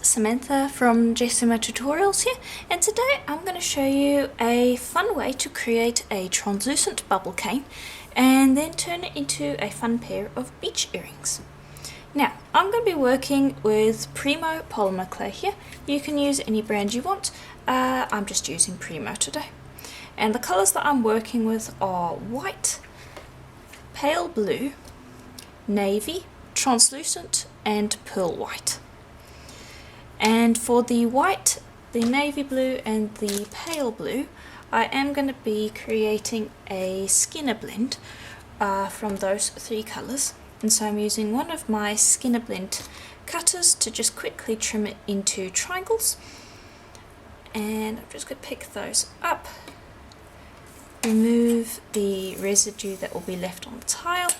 Samantha from Jessima Tutorials here, and today I'm going to show you a fun way to create a translucent bubble cane and then turn it into a fun pair of beach earrings. Now, I'm going to be working with Primo polymer clay here. You can use any brand you want. I'm just using Primo today. And the colours that I'm working with are white, pale blue, navy, translucent and pearl white. And for the white, the navy blue and the pale blue, I am going to be creating a skinner blend from those three colours. And so I'm using one of my skinner blend cutters to just quickly trim it into triangles. And I'm just going to pick those up, remove the residue that will be left on the tile.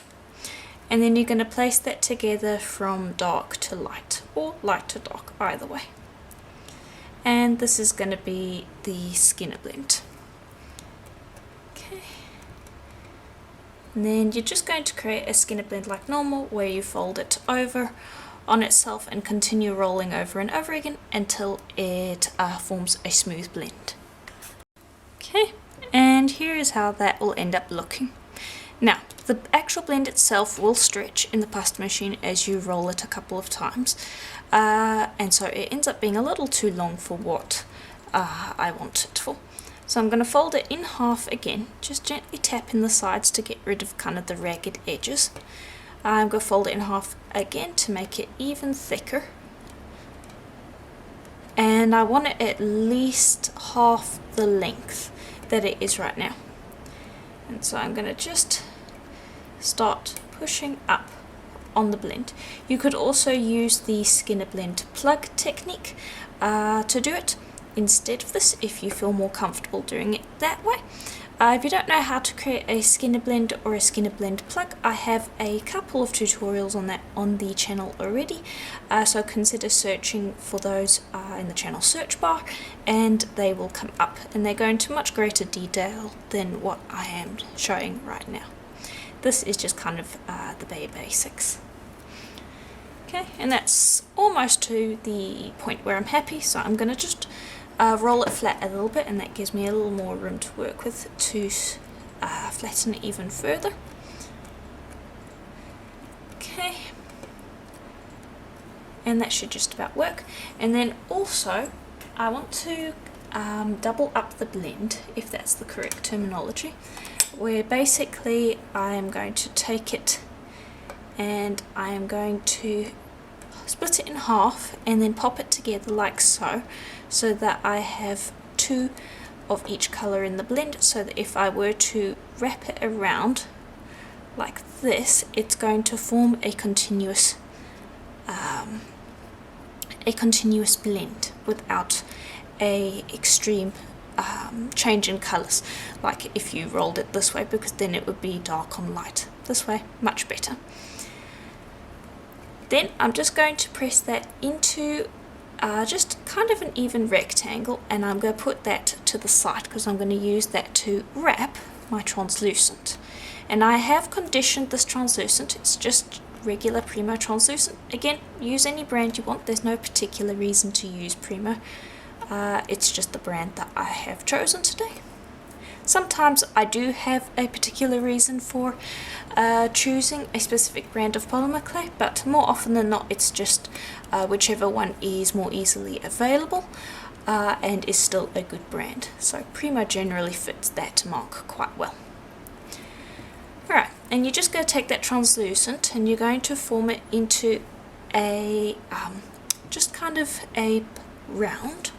And then you're going to place that together from dark to light, or light to dark, either way. And this is going to be the skinner blend. Okay. And then you're just going to create a skinner blend like normal, where you fold it over on itself and continue rolling over and over again until it forms a smooth blend. Okay, and here is how that will end up looking. Now, the actual blend itself will stretch in the pasta machine as you roll it a couple of times, and so it ends up being a little too long for what I want it for. So I'm going to fold it in half again, just gently tap in the sides to get rid of kind of the ragged edges. I'm going to fold it in half again to make it even thicker, and I want it at least half the length that it is right now. And so I'm going to just start pushing up on the blend. You could also use the skinner blend plug technique to do it instead of this if you feel more comfortable doing it that way. If you don't know how to create a skinner blend or a skinner blend plug, I have a couple of tutorials on that on the channel already, so consider searching for those in the channel search bar and they will come up, and they go into much greater detail than what I am showing right now. This is just kind of the bare basics. Okay, and that's almost to the point where I'm happy, so I'm going to just roll it flat a little bit, and that gives me a little more room to work with to flatten it even further. Okay, and that should just about work. And then also I want to double up the blend, if that's the correct terminology, where basically I am going to take it and I am going to split it in half and then pop it together like so, so that I have two of each colour in the blend, so that if I were to wrap it around like this, it's going to form a continuous blend without a extreme change in colours, like if you rolled it this way, because then it would be dark on light. This way, much better. Then I'm just going to press that into just kind of an even rectangle, and I'm going to put that to the side because I'm going to use that to wrap my translucent. And I have conditioned this translucent, it's just regular Primo translucent. Again, use any brand you want, there's no particular reason to use Primo. It's just the brand that I have chosen today. Sometimes I do have a particular reason for choosing a specific brand of polymer clay, but more often than not it's just whichever one is more easily available and is still a good brand. So Primo generally fits that mark quite well. Alright, and you're just going to take that translucent and you're going to form it into a just kind of a round.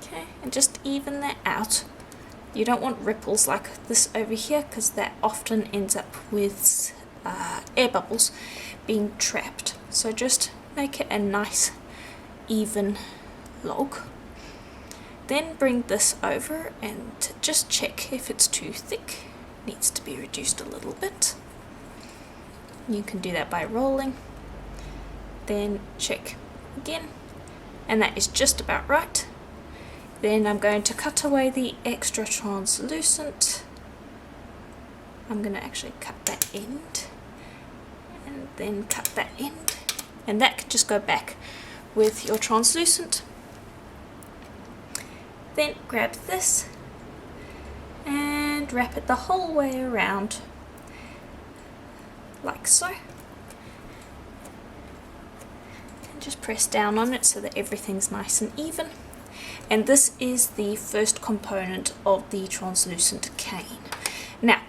Okay, and just even that out. You don't want ripples like this over here, because that often ends up with air bubbles being trapped. So just make it a nice even log. Then bring this over and just check if it's too thick. It needs to be reduced a little bit. You can do that by rolling. Then check again, and that is just about right. Then I'm going to cut away the extra translucent. I'm going to actually cut that end and then cut that end, and that can just go back with your translucent. Then grab this and wrap it the whole way around, like so. And just press down on it so that everything's nice and even. And this is the first component of the translucent cane. Now,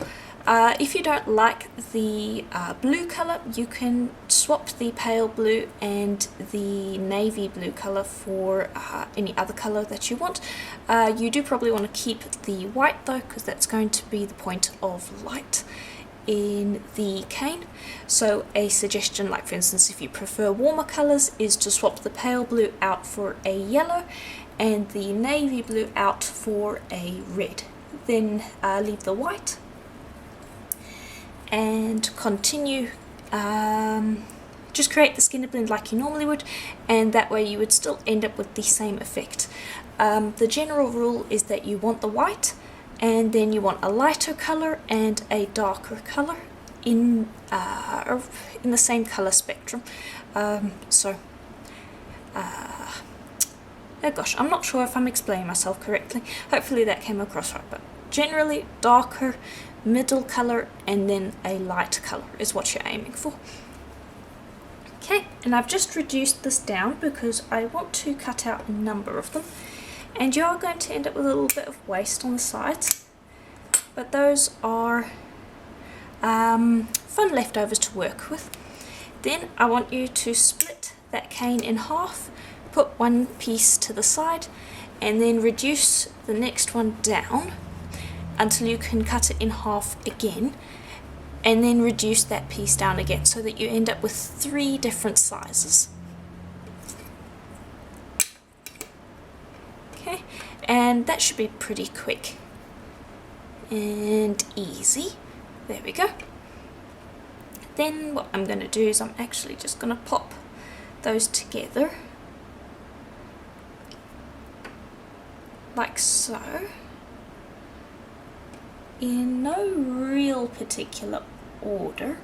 if you don't like the blue colour, you can swap the pale blue and the navy blue colour for any other colour that you want. You do probably want to keep the white though, because that's going to be the point of light in the cane. So a suggestion, like for instance if you prefer warmer colours, is to swap the pale blue out for a yellow and the navy blue out for a red. Then leave the white and continue, just create the skin blend like you normally would, and that way you would still end up with the same effect. The general rule is that you want the white and then you want a lighter colour and a darker colour in the same colour spectrum. Oh gosh, I'm not sure if I'm explaining myself correctly. Hopefully that came across right, but generally darker, middle colour, and then a light colour is what you're aiming for. Okay, and I've just reduced this down because I want to cut out a number of them, and you are going to end up with a little bit of waste on the sides, but those are fun leftovers to work with. Then I want you to split that cane in half, put one piece to the side, and then reduce the next one down until you can cut it in half again, and then reduce that piece down again so that you end up with 3 different sizes. Okay, and that should be pretty quick and easy. There we go. Then what I'm going to do is I'm actually just going to pop those together like so, in no real particular order.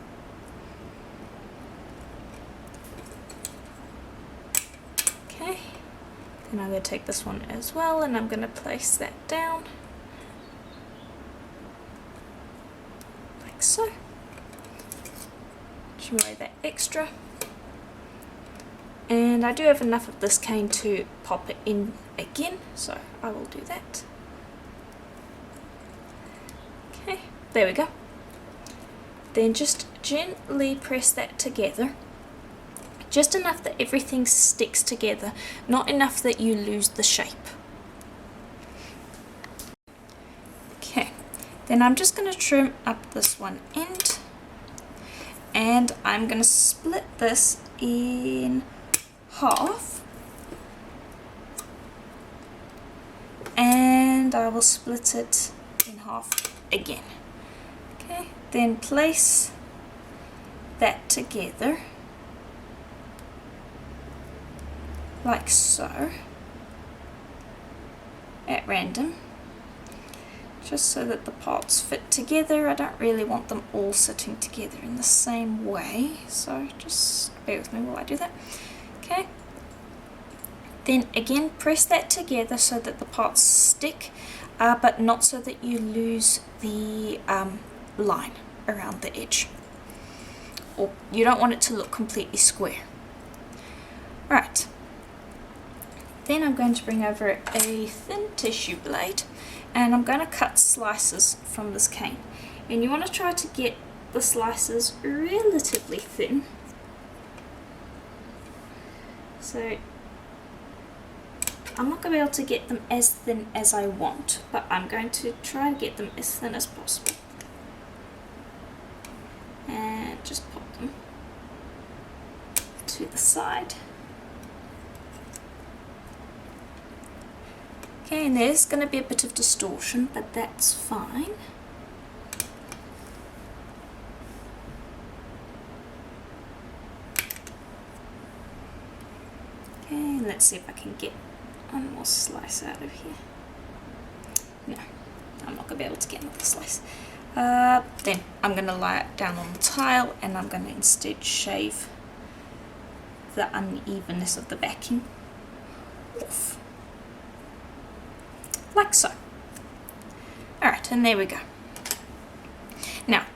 Okay, then I'm going to take this one as well and I'm going to place that down like so. Trim away that extra. And I do have enough of this cane to pop it in again, so I will do that. Okay, there we go. Then just gently press that together, just enough that everything sticks together, not enough that you lose the shape. Okay, then I'm just going to trim up this one end, and I'm going to split this in half, and I will split it in half again. Okay, then place that together like so at random, just so that the parts fit together. I don't really want them all sitting together in the same way, so just bear with me while I do that. Okay, then again press that together so that the parts stick, but not so that you lose the line around the edge, or you don't want it to look completely square. Right, then I'm going to bring over a thin tissue blade and I'm going to cut slices from this cane, and you want to try to get the slices relatively thin. So I'm not going to be able to get them as thin as I want, but I'm going to try to get them as thin as possible. And just pop them to the side. Okay, and there's going to be a bit of distortion, but that's fine. Okay, and let's see if I can get one more slice out of here. No, I'm not going to be able to get another slice. Then I'm going to lie it down on the tile, and I'm going to instead shave the unevenness of the backing off, like so. Alright, and there we go. Now,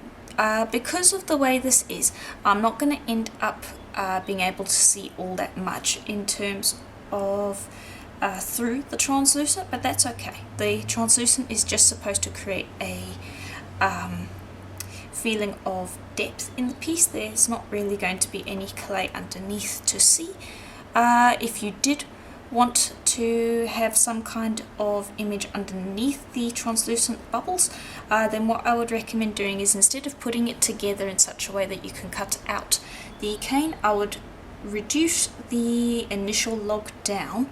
because of the way this is, I'm not going to end up being able to see all that much in terms of through the translucent, but that's okay. The translucent is just supposed to create a feeling of depth in the piece. There's not really going to be any clay underneath to see. If you did want to have some kind of image underneath the translucent bubbles, then what I would recommend doing is, instead of putting it together in such a way that you can cut out the cane, I would reduce the initial log down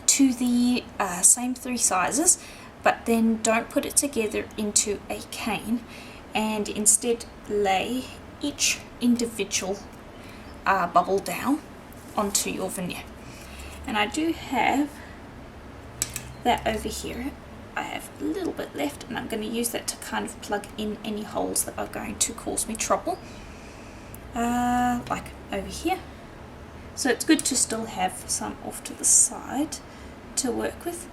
to the same 3 sizes, but then don't put it together into a cane, and instead lay each individual bubble down onto your veneer. And I do have that over here. I have a little bit left, and I'm going to use that to kind of plug in any holes that are going to cause me trouble, like over here. So it's good to still have some off to the side to work with,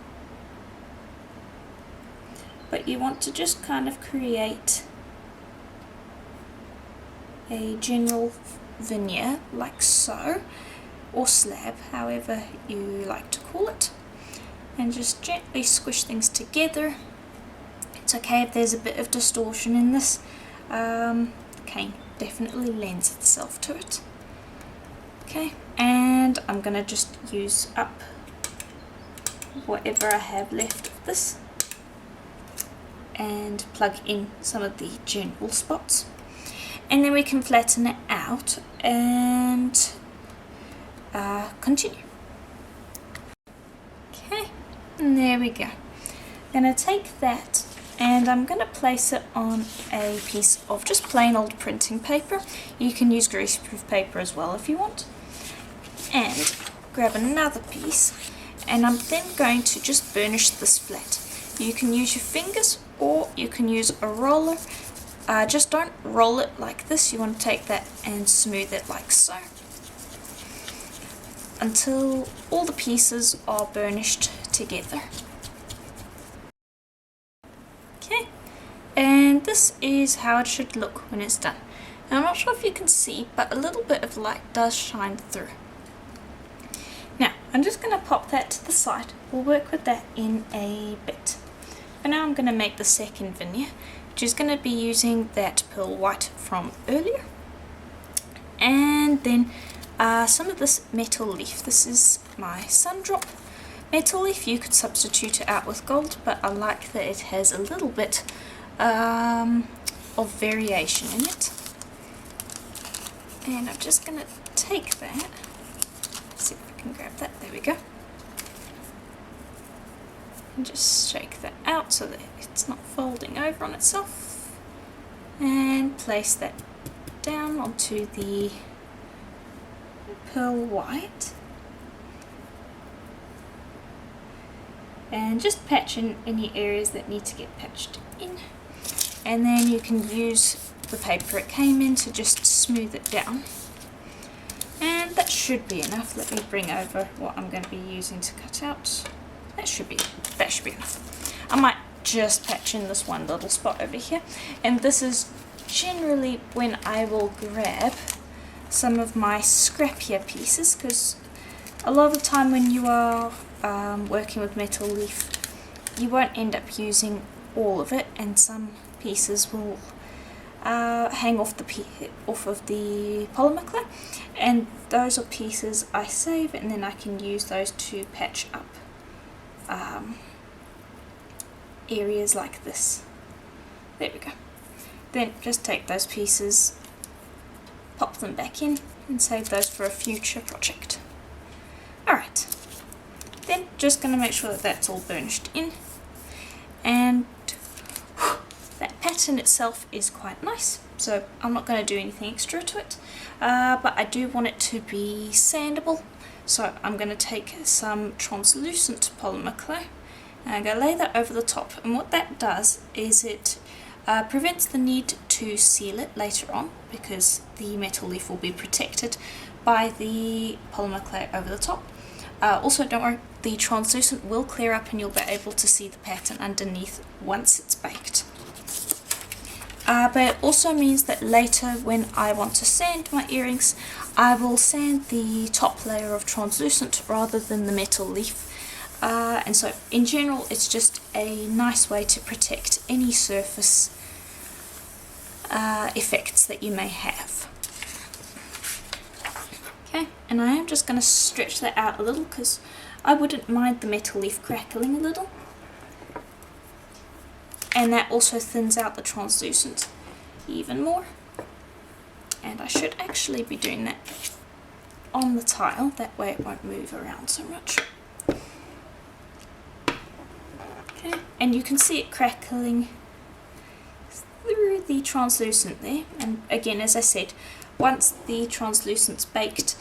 but you want to just kind of create a general veneer like so, or slab, however you like to call it, and just gently squish things together. It's okay if there's a bit of distortion in this. The cane definitely lends itself to it. Okay, and I'm going to just use up whatever I have left of this and plug in some of the general spots, and then we can flatten it out and continue. Okay, and there we go. I'm going to take that and I'm going to place it on a piece of just plain old printing paper. You can use greaseproof paper as well if you want, and grab another piece, and I'm then going to just burnish this flat. You can use your fingers or you can use a roller. Just don't roll it like this. You want to take that and smooth it like so, until all the pieces are burnished together. Okay, and this is how it should look when it's done. Now, I'm not sure if you can see, but a little bit of light does shine through. Now, I'm just going to pop that to the side. We'll work with that in a bit. But now I'm going to make the second veneer, which is going to be using that pearl white from earlier. And then some of this metal leaf. This is my Sundrop metal leaf. You could substitute it out with gold, but I like that it has a little bit of variation in it. And I'm just going to take that. Let's see if I can grab that. There we go. And just shake that out so that it's not folding over on itself. And place that down onto the pearl white. And just patch in any areas that need to get patched in. And then you can use the paper it came in to just smooth it down. And that should be enough. Let me bring over what I'm going to be using to cut out. That should be enough. I might just patch in this one little spot over here. And this is generally when I will grab some of my scrappier pieces, because a lot of the time when you are working with metal leaf, you won't end up using all of it, and some pieces will hang off of the polymer clay, and those are pieces I save, and then I can use those to patch up areas like this. There we go. Then just take those pieces, pop them back in, and save those for a future project. Alright, then just going to make sure that that's all burnished in, and that pattern itself is quite nice, so I'm not going to do anything extra to it, but I do want it to be sandable, so I'm going to take some translucent polymer clay and I'm going to lay that over the top, and what that does is it prevents the need to seal it later on because the metal leaf will be protected by the polymer clay over the top. Also, don't worry, the translucent will clear up and you'll be able to see the pattern underneath once it's baked. But it also means that later when I want to sand my earrings, I will sand the top layer of translucent rather than the metal leaf. And so in general it's just a nice way to protect any surface effects that you may have. Okay, and I am just going to stretch that out a little because I wouldn't mind the metal leaf crackling a little. And that also thins out the translucent even more. And I should actually be doing that on the tile, that way it won't move around so much. Okay, and you can see it crackling through the translucent there. And again, as I said, once the translucent's baked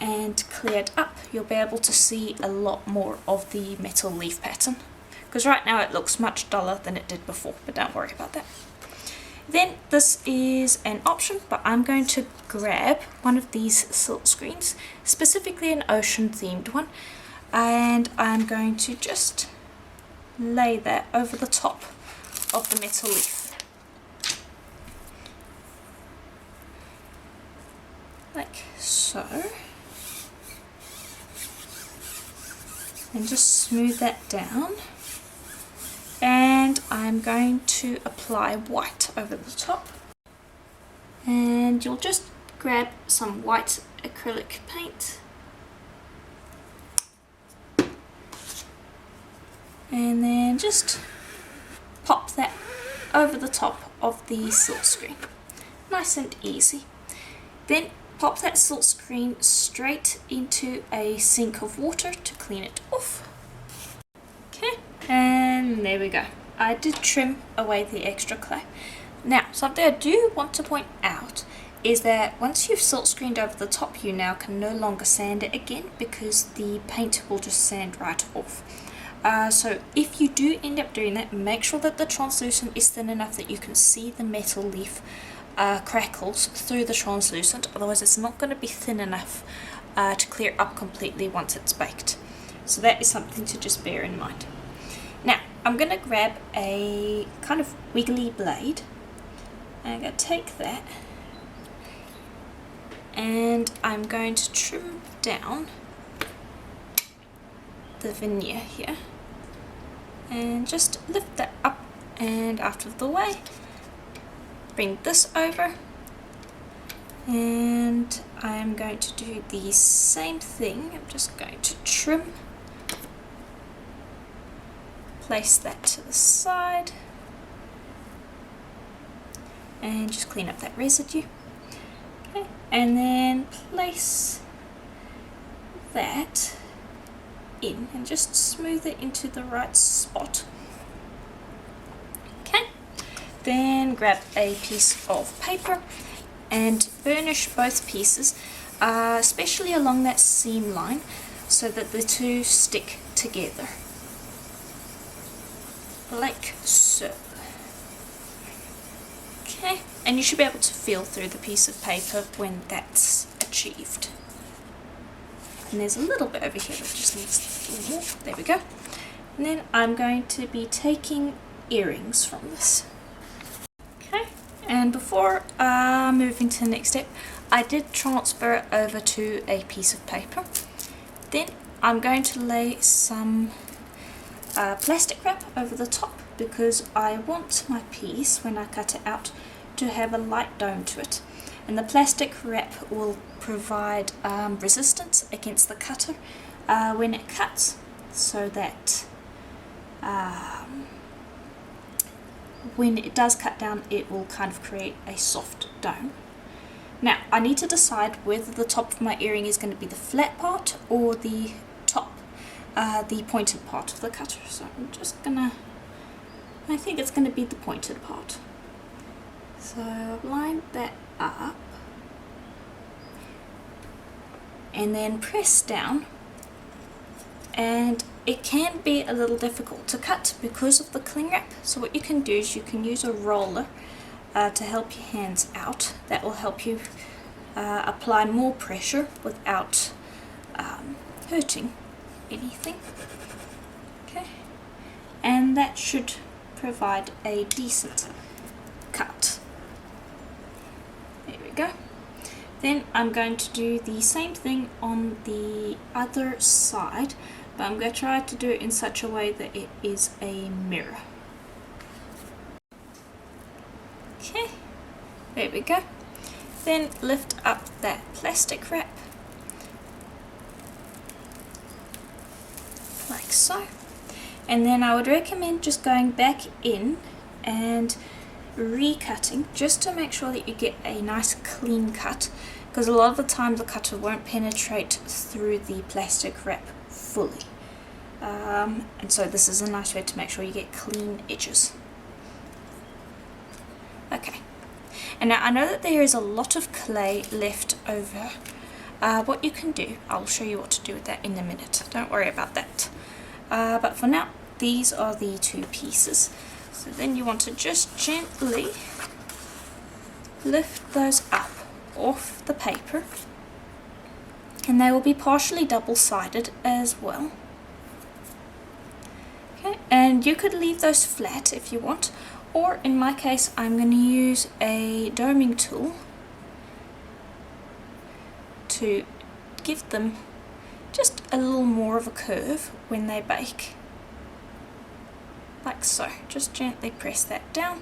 and cleared up, you'll be able to see a lot more of the metal leaf pattern. Because right now it looks much duller than it did before, but don't worry about that. Then this is an option, but I'm going to grab one of these silk screens, specifically an ocean themed one, and I'm going to just lay that over the top of the metal leaf. Like so. And just smooth that down. And I'm going to apply white over the top. And you'll just grab some white acrylic paint. And then just pop that over the top of the silk screen. Nice and easy. Then pop that silk screen straight into a sink of water to clean it off. Okay, and there we go. I did trim away the extra clay. Now, something I do want to point out is that once you've silk screened over the top, you now can no longer sand it again because the paint will just sand right off. So if you do end up doing that, make sure that the translucent is thin enough that you can see the metal leaf crackles through the translucent, otherwise it's not going to be thin enough to clear up completely once it's baked. So that is something to just bear in mind. Now I'm going to grab a kind of wiggly blade and I'm going to take that and I'm going to trim down the veneer here and just lift that up and out of the way. Bring this over and I'm going to do the same thing. I'm just going to trim, place that to the side and just clean up that residue. Okay, and then place that in and just smooth it into the right spot. Okay, then grab a piece of paper and burnish both pieces, especially along that seam line so that the two stick together, like so. Okay, and you should be able to feel through the piece of paper when that's achieved. And there's a little bit over here that just needs a little more. There we go. And then I'm going to be taking earrings from this. Okay, and before moving to the next step, I did transfer it over to a piece of paper. Then I'm going to lay some plastic wrap over the top because I want my piece, when I cut it out, to have a light dome to it. And the plastic wrap will provide resistance against the cutter when it cuts, so that when it does cut down it will kind of create a soft dome. Now I need to decide whether the top of my earring is going to be the flat part or the top, the pointed part of the cutter. So I'm just gonna, I think it's going to be the pointed part. So I've lined that up and then press down and it can be a little difficult to cut because of the cling wrap. So what you can do is you can use a roller to help your hands out. That will help you apply more pressure without hurting anything. Okay, and that should provide a decent cut. There we go. Then I'm going to do the same thing on the other side, but I'm going to try to do it in such a way that it is a mirror. Okay, there we go. Then lift up that plastic wrap, like so. And then I would recommend just going back in and recutting just to make sure that you get a nice clean cut, because a lot of the time the cutter won't penetrate through the plastic wrap fully. And so this is a nice way to make sure you get clean edges. Okay, and now I know that there is a lot of clay left over. What you can do, I'll show you what to do with that in a minute, don't worry about that. But for now, these are the two pieces. So then you want to just gently lift those up off the paper, and they will be partially double-sided as well. Okay, and you could leave those flat if you want, or in my case I'm going to use a doming tool to give them just a little more of a curve when they bake. Like so. Just gently press that down.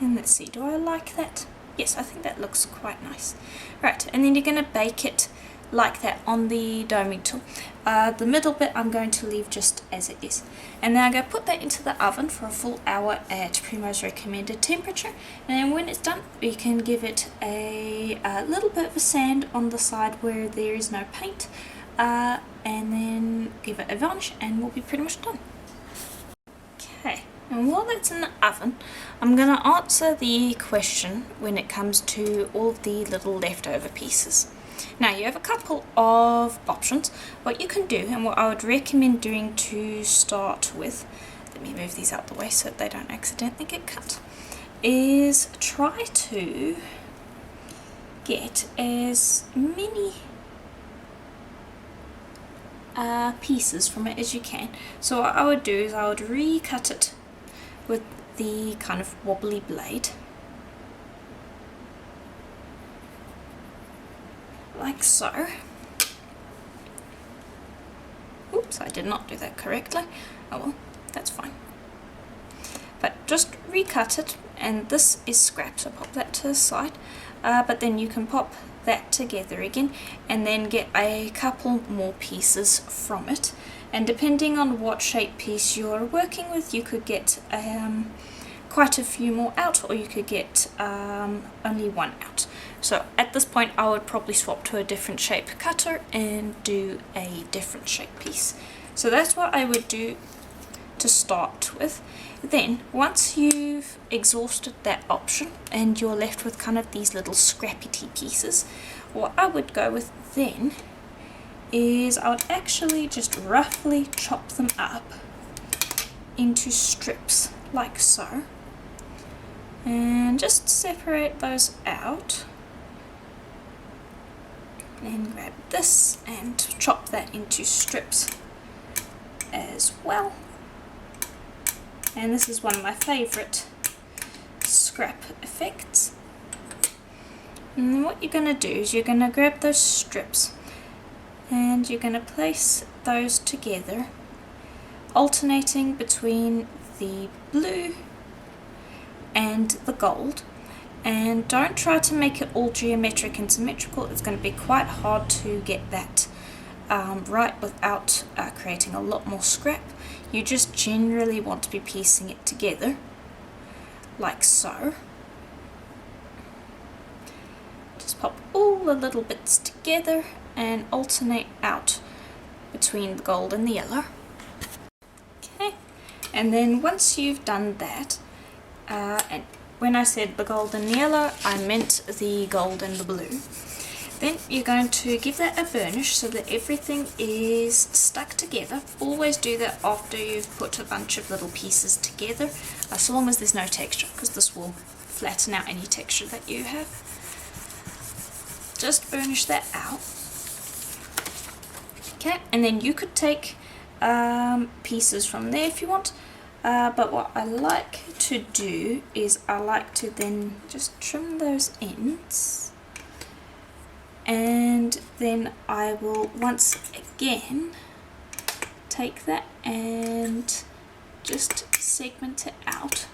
And let's see, do I like that? Yes, I think that looks quite nice. Right, and then you're going to bake it like that on the doming tool. The middle bit I'm going to leave just as it is. And then I'm going to put that into the oven for a full hour at Primo's recommended temperature. And then when it's done, you can give it a little bit of a sand on the side where there is no paint. And then give it a varnish and we'll be pretty much done. Okay, and while that's in the oven, I'm going to answer the question when it comes to all of the little leftover pieces. Now you have a couple of options. What you can do, and what I would recommend doing to start with, let me move these out the way so that they don't accidentally get cut, is try to get as many pieces from it as you can. So what I would do is I would recut it with the kind of wobbly blade, like so. Oops, I did not do that correctly. Oh well, that's fine. But just recut it, and this is scrap, so pop that to the side. But then you can pop that together again and then get a couple more pieces from it, and depending on what shape piece you're working with, you could get quite a few more out, or you could get only one out. So at this point I would probably swap to a different shape cutter and do a different shape piece. So that's what I would do to start with. Then once you've exhausted that option and you're left with kind of these little scrappy pieces, what I would go with then is I would actually just roughly chop them up into strips like so, and just separate those out, and grab this and chop that into strips as well. And this is one of my favourite scrap effects. And then what you're going to do is you're going to grab those strips and you're going to place those together, alternating between the blue and the gold. And don't try to make it all geometric and symmetrical. It's going to be quite hard to get that right without creating a lot more scrap. You just generally want to be piecing it together like so. Just pop all the little bits together and alternate out between the gold and the yellow. Okay, and then once you've done that, and when I said the gold and the yellow, I meant the gold and the blue. Then you're going to give that a burnish so that everything is stuck together. Always do that after you've put a bunch of little pieces together, so long as there's no texture, because this will flatten out any texture that you have. Just burnish that out. Okay, and then you could take pieces from there if you want, but what I like to do is I like to then just trim those ends, and then I will once again take that and just segment it out.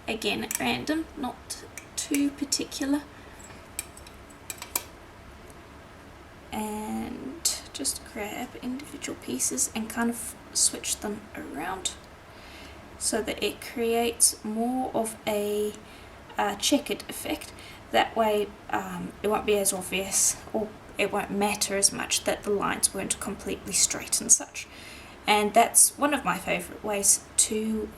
Again at random, not too particular, and just grab individual pieces and kind of switch them around so that it creates more of a checkered effect. That way it won't be as obvious, or it won't matter as much that the lines weren't completely straight and such. And that's one of my favourite ways to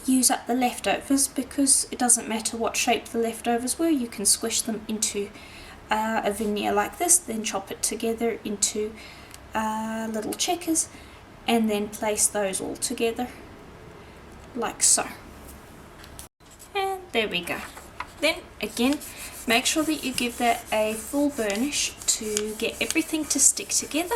use up the leftovers, because it doesn't matter what shape the leftovers were, you can squish them into a veneer like this, then chop it together into little checkers, and then place those all together like so. And there we go. Then again, make sure that you give that a full burnish to get everything to stick together,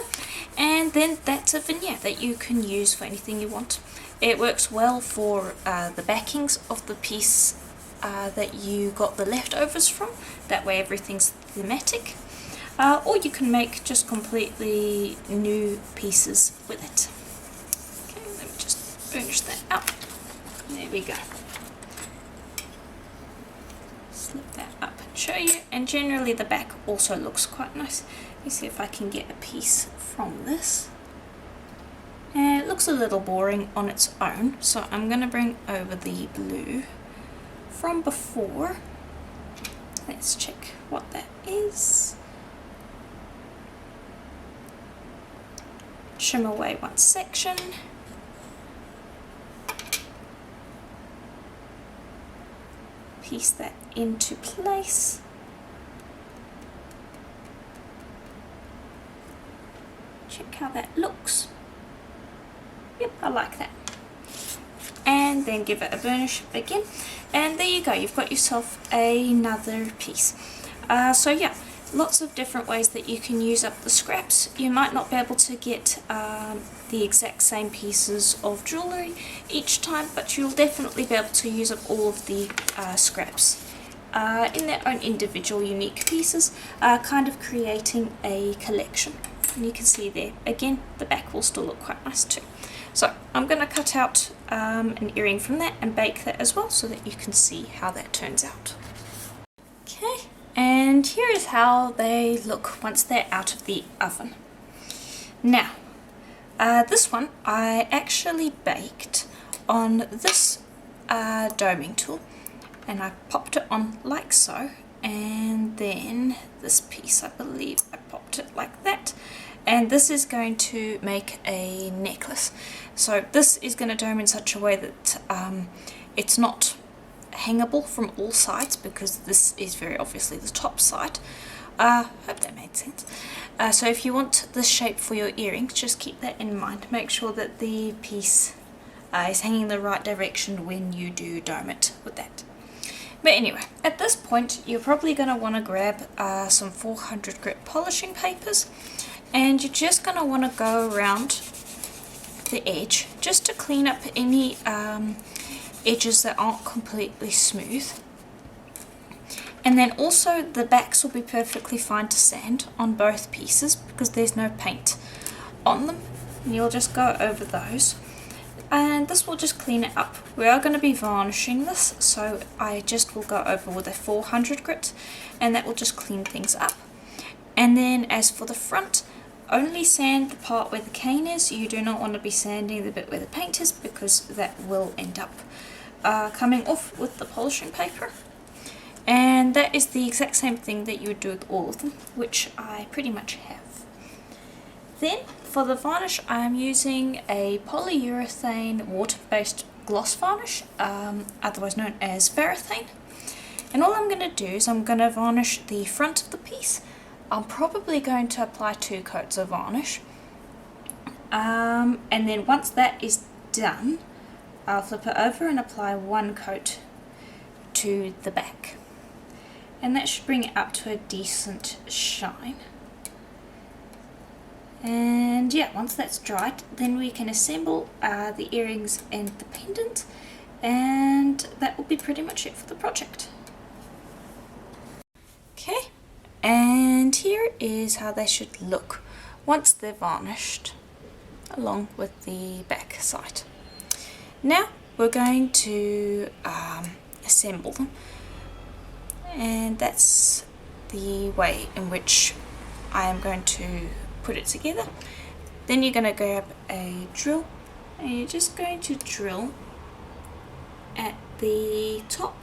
and then that's a veneer that you can use for anything you want. It works well for the backings of the piece that you got the leftovers from, that way everything's thematic, or you can make just completely new pieces with it. Okay, let me just burnish that up. There we go. Slip that up and show you, and generally the back also looks quite nice. Let me see if I can get a piece from this. And it looks a little boring on its own, so I'm going to bring over the blue from before. Let's check what that is. Trim away one section. Piece that into place. Check how that looks. Yep, I like that. And then give it a burnish again, and there you go, you've got yourself another piece. So yeah, lots of different ways that you can use up the scraps. You might not be able to get the exact same pieces of jewellery each time, but you'll definitely be able to use up all of the scraps in their own individual unique pieces, kind of creating a collection. And you can see there, again, the back will still look quite nice too. So I'm going to cut out an earring from that and bake that as well, so that you can see how that turns out. Okay, and here is how they look once they're out of the oven. Now, this one I actually baked on this doming tool, and I popped it on like so, and then this piece, I believe I popped it like that. And this is going to make a necklace. So this is going to dome in such a way that it's not hangable from all sides, because this is very obviously the top side. Hope that made sense. So if you want this shape for your earrings, just keep that in mind. Make sure that the piece is hanging the right direction when you do dome it with that. But anyway, at this point you're probably going to want to grab some 400 grit polishing papers, and you're just going to want to go around the edge just to clean up any edges that aren't completely smooth. And then also the backs will be perfectly fine to sand on both pieces, because there's no paint on them. And you'll just go over those, and this will just clean it up. We are going to be varnishing this, so I just will go over with a 400 grit, and that will just clean things up. And then as for the front, only sand the part where the cane is. You do not want to be sanding the bit where the paint is, because that will end up coming off with the polishing paper. And that is the exact same thing that you would do with all of them, which I pretty much have. Then for the varnish, I am using a polyurethane water-based gloss varnish, otherwise known as varathane. And all I'm going to do is I'm going to varnish the front of the piece. I'm probably going to apply 2 coats of varnish. And then once that is done, I'll flip it over and apply 1 coat to the back. And that should bring it up to a decent shine. And yeah, once that's dried, then we can assemble the earrings and the pendant, and that will be pretty much it for the project. Okay, and here is how they should look once they're varnished, along with the back side. Now we're going to assemble them, and that's the way in which I am going to put it together. Then you're going to grab a drill, and you're just going to drill at the top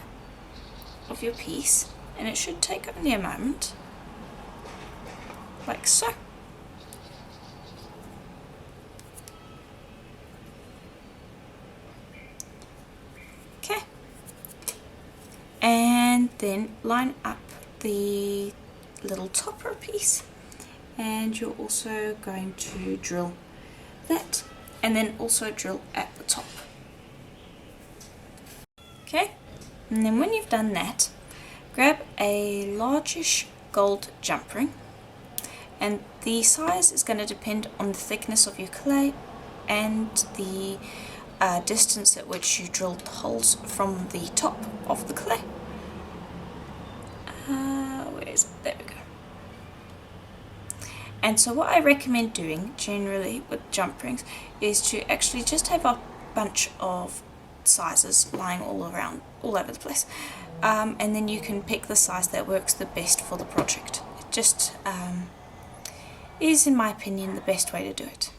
of your piece, and it should take only a moment, like so. Okay, and then line up the little topper piece, and you're also going to drill that, and then also drill at the top. Okay, and then when you've done that, grab a largish gold jump ring, and the size is going to depend on the thickness of your clay and the distance at which you drilled the holes from the top of the clay. Where is it? There we go. And so what I recommend doing generally with jump rings is to actually just have a bunch of sizes lying all over the place, and then you can pick the size that works the best for the project. It just is, in my opinion, the best way to do it.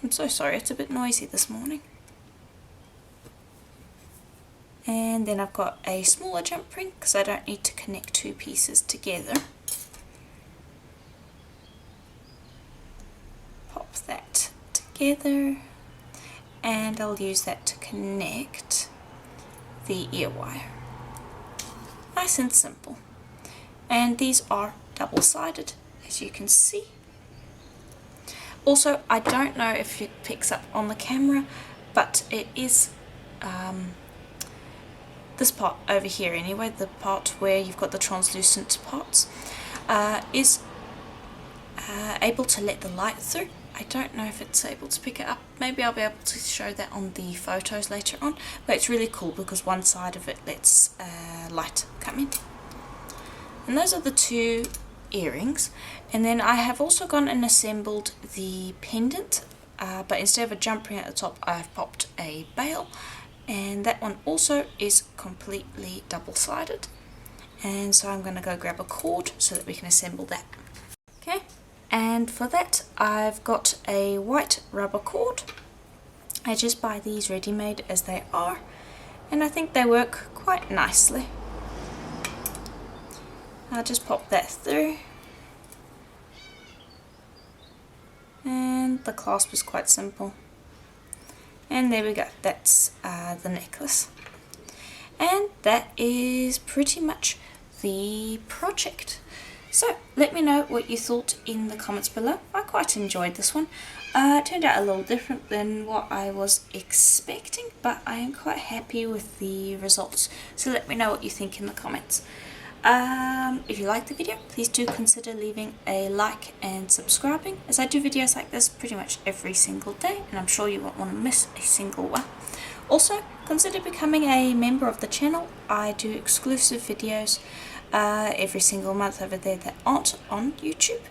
I'm so sorry, it's a bit noisy this morning. And then I've got a smaller jump ring because I don't need to connect 2 pieces together. Pop that together, and I'll use that to connect the ear wire. Nice and simple. And these are double-sided, as you can see. Also, I don't know if it picks up on the camera, but it is this part over here anyway, the part where you've got the translucent parts, is able to let the light through. I don't know if it's able to pick it up. Maybe I'll be able to show that on the photos later on, but it's really cool because one side of it lets light come in. And those are the 2 earrings. And then I have also gone and assembled the pendant, but instead of a jump ring at the top, I've popped a bail, and that one also is completely double-sided. And so I'm going to go grab a cord so that we can assemble that. Okay, and for that I've got a white rubber cord. I just buy these ready-made as they are, and I think they work quite nicely. I'll just pop that through, and the clasp is quite simple. And there we go, that's the necklace. And that is pretty much the project. So let me know what you thought in the comments below. I quite enjoyed this one. It turned out a little different than what I was expecting, but I am quite happy with the results. So let me know what you think in the comments. If you liked the video, please do consider leaving a like and subscribing, as I do videos like this pretty much every single day, and I'm sure you won't want to miss a single one. Also, consider becoming a member of the channel. I do exclusive videos every single month over there that aren't on YouTube.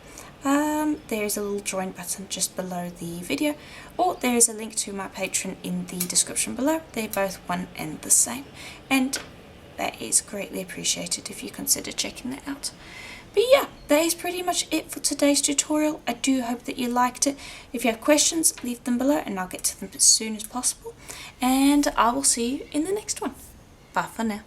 There is a little join button just below the video, or there is a link to my Patreon in the description below. They're both one and the same, and that is greatly appreciated if you consider checking that out. But yeah, that is pretty much it for today's tutorial. I do hope that you liked it. If you have questions, leave them below and I'll get to them as soon as possible. And I will see you in the next one. Bye for now.